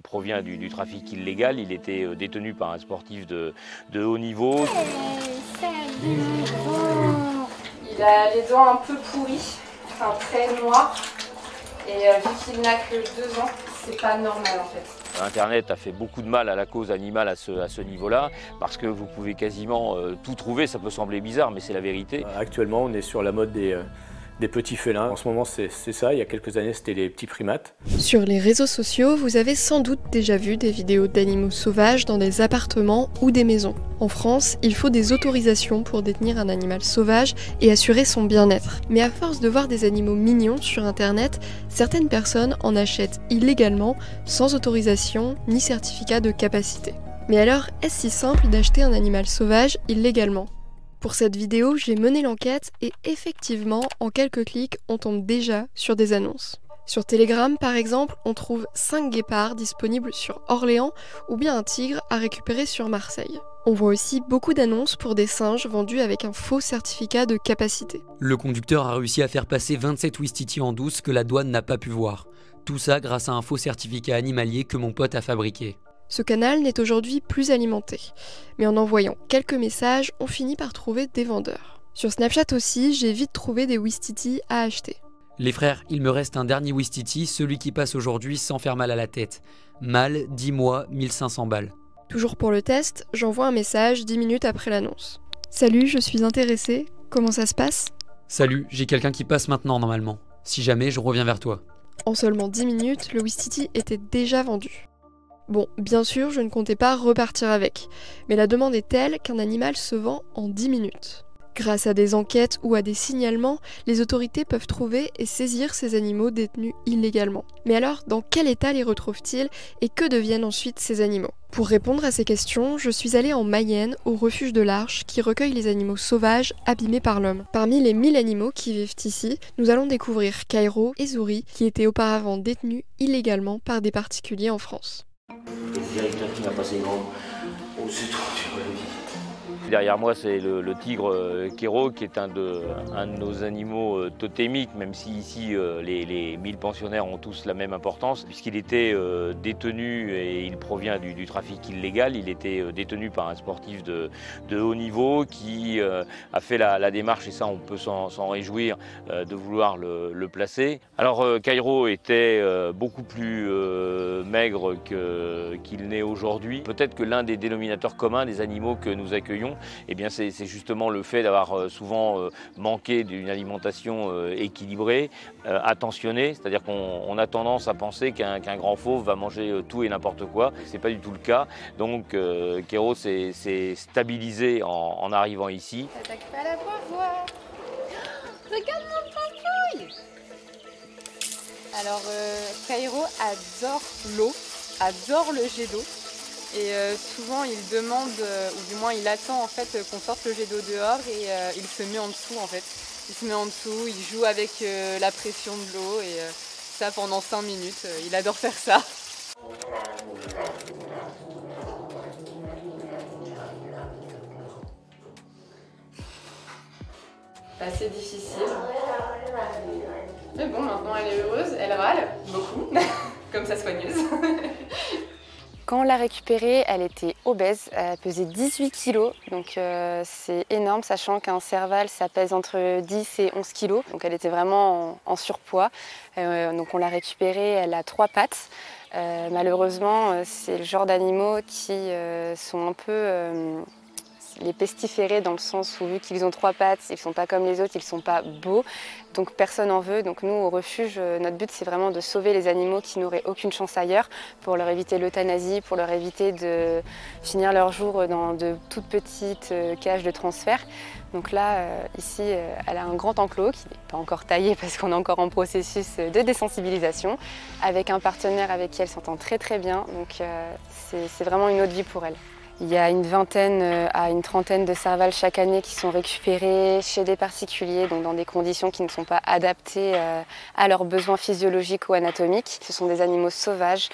provient du trafic illégal. Il était détenu par un sportif de haut niveau. Il a les dents un peu pourries, enfin très noires. Et vu qu'il n'a que 2 ans, c'est pas normal en fait. Internet a fait beaucoup de mal à la cause animale à ce niveau-là, parce que vous pouvez quasiment tout trouver. Ça peut sembler bizarre, mais c'est la vérité. Actuellement, on est sur la mode des petits félins. En ce moment, c'est ça. Il y a quelques années, c'était les petits primates. Sur les réseaux sociaux, vous avez sans doute déjà vu des vidéos d'animaux sauvages dans des appartements ou des maisons. En France, il faut des autorisations pour détenir un animal sauvage et assurer son bien-être. Mais à force de voir des animaux mignons sur Internet, certaines personnes en achètent illégalement, sans autorisation ni certificat de capacité. Mais alors, est-ce si simple d'acheter un animal sauvage illégalement ? Pour cette vidéo, j'ai mené l'enquête et effectivement, en quelques clics, on tombe déjà sur des annonces. Sur Telegram, par exemple, on trouve 5 guépards disponibles sur Orléans ou bien un tigre à récupérer sur Marseille. On voit aussi beaucoup d'annonces pour des singes vendus avec un faux certificat de capacité. Le conducteur a réussi à faire passer 27 Ouistiti en douce que la douane n'a pas pu voir. Tout ça grâce à un faux certificat animalier que mon pote a fabriqué. Ce canal n'est aujourd'hui plus alimenté, mais en envoyant quelques messages, on finit par trouver des vendeurs. Sur Snapchat aussi, j'ai vite trouvé des Ouistiti à acheter. Les frères, il me reste un dernier Ouistiti, celui qui passe aujourd'hui sans faire mal à la tête. Mâle, 10 mois, 1500 balles. Toujours pour le test, j'envoie un message 10 minutes après l'annonce. Salut, je suis intéressée, comment ça se passe ? Salut, j'ai quelqu'un qui passe maintenant normalement. Si jamais, je reviens vers toi. En seulement 10 minutes, le Ouistiti était déjà vendu. Bon, bien sûr, je ne comptais pas repartir avec, mais la demande est telle qu'un animal se vend en 10 minutes. Grâce à des enquêtes ou à des signalements, les autorités peuvent trouver et saisir ces animaux détenus illégalement. Mais alors, dans quel état les retrouvent-ils et que deviennent ensuite ces animaux ? Pour répondre à ces questions, je suis allée en Mayenne, au refuge de l'Arche, qui recueille les animaux sauvages abîmés par l'homme. Parmi les 1000 animaux qui vivent ici, nous allons découvrir Cairo et Zouri, qui étaient auparavant détenus illégalement par des particuliers en France. Le directeur qui m'a passé grand. Oh, c'est trop dur. Derrière moi, c'est le tigre Kéro, qui est un de nos animaux totémiques, même si ici les 1000 pensionnaires ont tous la même importance, puisqu'il était détenu et il provient du trafic illégal. Il était détenu par un sportif de haut niveau qui a fait la démarche, et ça on peut s'en réjouir, de vouloir le placer. Alors Cairo était beaucoup plus maigre qu'il n'est aujourd'hui. Peut-être que l'un des dénominateurs communs des animaux que nous accueillons, eh bien c'est justement le fait d'avoir souvent manqué d'une alimentation équilibrée, attentionnée, c'est-à-dire qu'on a tendance à penser qu'un grand fauve va manger tout et n'importe quoi. C'est pas du tout le cas. Donc Kéro s'est stabilisé en arrivant ici. Attaque pas la poire. Regarde mon papouille. Alors Cairo adore l'eau, adore le jet d'eau. Et souvent il demande, ou du moins il attend en fait qu'on sorte le jet d'eau dehors et il se met en dessous en fait. Il se met en dessous, il joue avec la pression de l'eau et ça pendant 5 minutes. Il adore faire ça. C'est difficile. Mais bon, maintenant elle est heureuse, elle râle beaucoup, comme sa soigneuse. Quand on l'a récupérée, elle était obèse, elle pesait 18 kg, donc c'est énorme, sachant qu'un serval, ça pèse entre 10 et 11 kg, donc elle était vraiment en surpoids. Donc on l'a récupérée, elle a 3 pattes. Malheureusement, c'est le genre d'animaux qui sont un peu les pestiférés, dans le sens où vu qu'ils ont 3 pattes, ils ne sont pas comme les autres, ils ne sont pas beaux, donc personne n'en veut. Donc nous au refuge, notre but c'est vraiment de sauver les animaux qui n'auraient aucune chance ailleurs, pour leur éviter l'euthanasie, pour leur éviter de finir leur jour dans de toutes petites cages de transfert. Donc là, ici, elle a un grand enclos qui n'est pas encore taillé parce qu'on est encore en processus de désensibilisation, avec un partenaire avec qui elle s'entend très très bien, donc c'est vraiment une autre vie pour elle. Il y a une vingtaine à une trentaine de servals chaque année qui sont récupérés chez des particuliers, donc dans des conditions qui ne sont pas adaptées à leurs besoins physiologiques ou anatomiques. Ce sont des animaux sauvages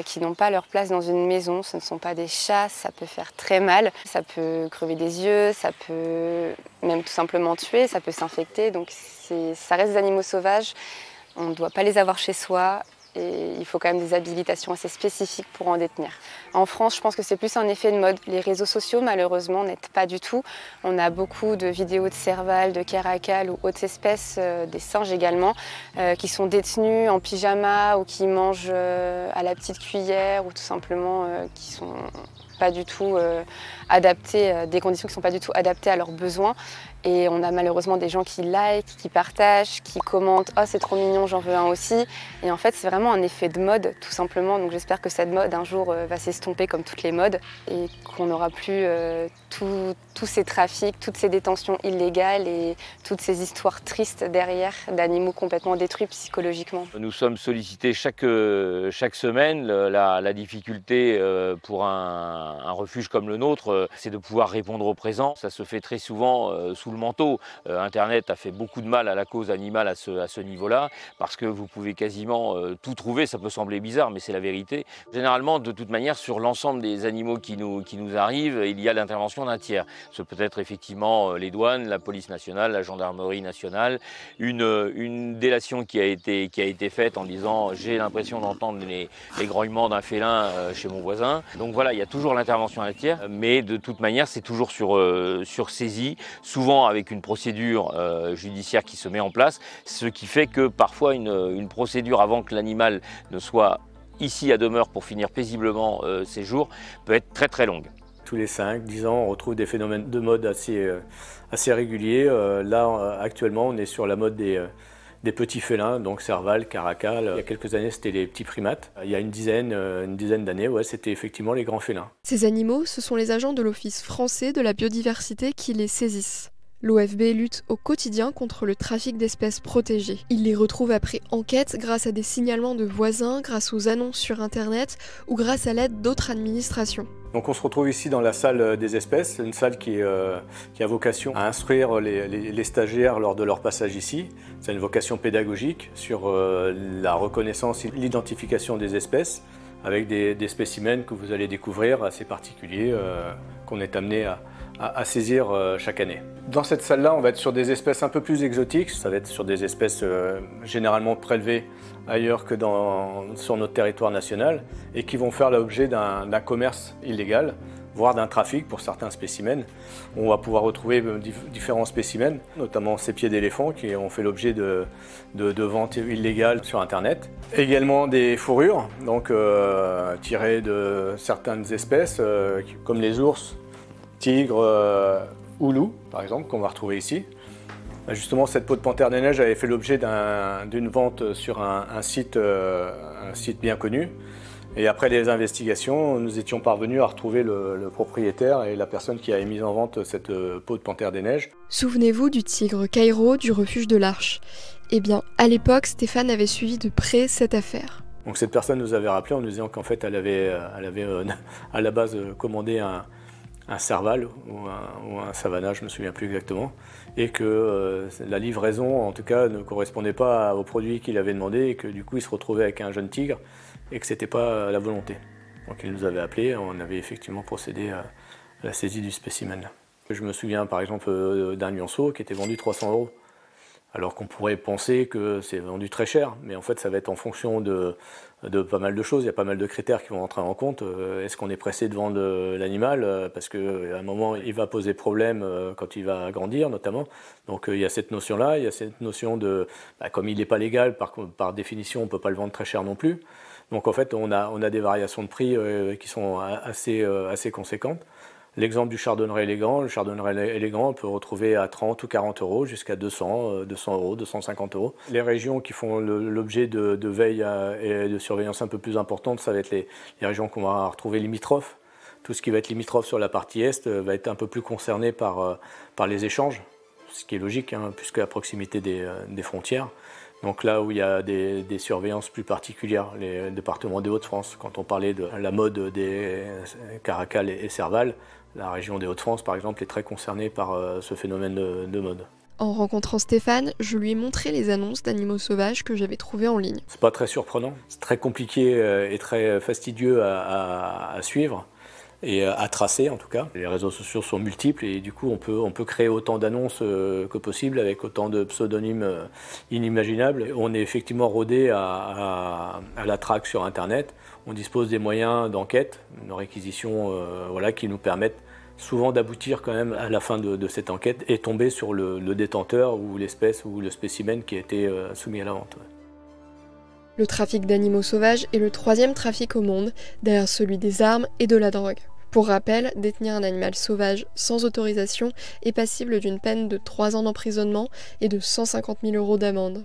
qui n'ont pas leur place dans une maison. Ce ne sont pas des chats, ça peut faire très mal. Ça peut crever des yeux, ça peut même tout simplement tuer, ça peut s'infecter. Donc ça reste des animaux sauvages, on ne doit pas les avoir chez soi. et il faut quand même des habilitations assez spécifiques pour en détenir. En France, je pense que c'est plus un effet de mode. Les réseaux sociaux, malheureusement, n'aident pas du tout. On a beaucoup de vidéos de serval, de caracal ou autres espèces, des singes également, qui sont détenus en pyjama ou qui mangent à la petite cuillère ou tout simplement qui sont pas du tout adaptés, des conditions qui ne sont pas du tout adaptées à leurs besoins. Et on a malheureusement des gens qui likent, qui partagent, qui commentent « Oh, c'est trop mignon, j'en veux un aussi ». Et en fait, c'est vraiment un effet de mode, tout simplement. Donc j'espère que cette mode, un jour, va s'estomper comme toutes les modes et qu'on n'aura plus tous ces trafics, toutes ces détentions illégales et toutes ces histoires tristes derrière d'animaux complètement détruits psychologiquement. Nous sommes sollicités chaque semaine. La difficulté pour un refuge comme le nôtre, c'est de pouvoir répondre au présent. Ça se fait très souvent sous le manteau. Internet a fait beaucoup de mal à la cause animale à ce niveau-là, parce que vous pouvez quasiment tout trouver. Ça peut sembler bizarre, mais c'est la vérité. Généralement, de toute manière, sur l'ensemble des animaux qui nous arrivent, il y a l'intervention d'un tiers. Ce peut être effectivement les douanes, la police nationale, la gendarmerie nationale, une délation qui a été faite en disant « j'ai l'impression d'entendre les grognements d'un félin chez mon voisin ». Donc voilà, il y a toujours l'intervention d'un tiers, mais de toute manière, c'est toujours sur saisie, souvent avec une procédure judiciaire qui se met en place, ce qui fait que parfois une procédure avant que l'animal ne soit ici à demeure pour finir paisiblement ses jours peut être très très longue. Tous les 5-10 ans, on retrouve des phénomènes de mode assez réguliers. Là, actuellement, on est sur la mode des petits félins, donc serval, caracal. Il y a quelques années, c'était les petits primates. Il y a une dizaine d'années, ouais, c'était effectivement les grands félins. Ces animaux, ce sont les agents de l'Office français de la biodiversité qui les saisissent. L'OFB lutte au quotidien contre le trafic d'espèces protégées. Il les retrouve après enquête grâce à des signalements de voisins, grâce aux annonces sur Internet ou grâce à l'aide d'autres administrations. Donc on se retrouve ici dans la salle des espèces, une salle qui a vocation à instruire les stagiaires lors de leur passage ici. C'est une vocation pédagogique sur la reconnaissance et l'identification des espèces, avec des spécimens que vous allez découvrir assez particuliers qu'on est amené à saisir chaque année. Dans cette salle-là, on va être sur des espèces un peu plus exotiques. Ça va être sur des espèces généralement prélevées ailleurs que sur notre territoire national et qui vont faire l'objet d'un commerce illégal, voire d'un trafic pour certains spécimens. On va pouvoir retrouver différents spécimens, notamment ces pieds d'éléphant qui ont fait l'objet de ventes illégales sur Internet. Également des fourrures, donc tirées de certaines espèces comme les ours, tigres ou loups, par exemple, qu'on va retrouver ici. Justement, cette peau de panthère des neiges avait fait l'objet d'une vente sur un site bien connu. Et après les investigations, nous étions parvenus à retrouver le propriétaire et la personne qui avait mis en vente cette peau de panthère des neiges. Souvenez-vous du tigre Cairo du refuge de l'Arche. Eh bien, à l'époque, Stéphane avait suivi de près cette affaire. Donc cette personne nous avait rappelé en nous disant qu'en fait, elle avait à la base commandé un serval ou un savannah, je ne me souviens plus exactement, et que la livraison, en tout cas, ne correspondait pas au produit qu'il avait demandé et que du coup, il se retrouvait avec un jeune tigre et que ce n'était pas la volonté. Donc il nous avait appelé, on avait effectivement procédé à la saisie du spécimen. Je me souviens par exemple d'un lionceau qui était vendu 300 €. Alors qu'on pourrait penser que c'est vendu très cher, mais en fait ça va être en fonction de pas mal de choses, il y a pas mal de critères qui vont entrer en compte. Est-ce qu'on est pressé de vendre l'animal parce qu'à un moment il va poser problème quand il va grandir notamment. Donc il y a cette notion-là, il y a cette notion de, comme il n'est pas légal, par définition on ne peut pas le vendre très cher non plus. Donc en fait on a des variations de prix qui sont assez conséquentes. L'exemple du chardonneret élégant, le chardonneret élégant on peut retrouver à 30 ou 40 € jusqu'à 200 €, 250 €. Les régions qui font l'objet de veille et de surveillance un peu plus importante, ça va être les régions qu'on va retrouver limitrophes. Tout ce qui va être limitrophe sur la partie est va être un peu plus concerné par les échanges, ce qui est logique, puisque à proximité des frontières. Donc là où il y a des surveillances plus particulières, les départements des Hauts-de-France, quand on parlait de la mode des caracal et serval, la région des Hauts-de-France, par exemple, est très concernée par ce phénomène de mode. En rencontrant Stéphane, je lui ai montré les annonces d'animaux sauvages que j'avais trouvées en ligne. C'est pas très surprenant, c'est très compliqué et très fastidieux à suivre. et à tracer en tout cas. Les réseaux sociaux sont multiples et du coup on peut créer autant d'annonces que possible avec autant de pseudonymes inimaginables. On est effectivement rodé à la traque sur Internet. On dispose des moyens d'enquête, de réquisition voilà, qui nous permettent souvent d'aboutir quand même à la fin de cette enquête et tomber sur le détenteur ou l'espèce ou le spécimen qui a été soumis à la vente. Le trafic d'animaux sauvages est le 3e trafic au monde, derrière celui des armes et de la drogue. Pour rappel, détenir un animal sauvage sans autorisation est passible d'une peine de 3 ans d'emprisonnement et de 150 000 € d'amende.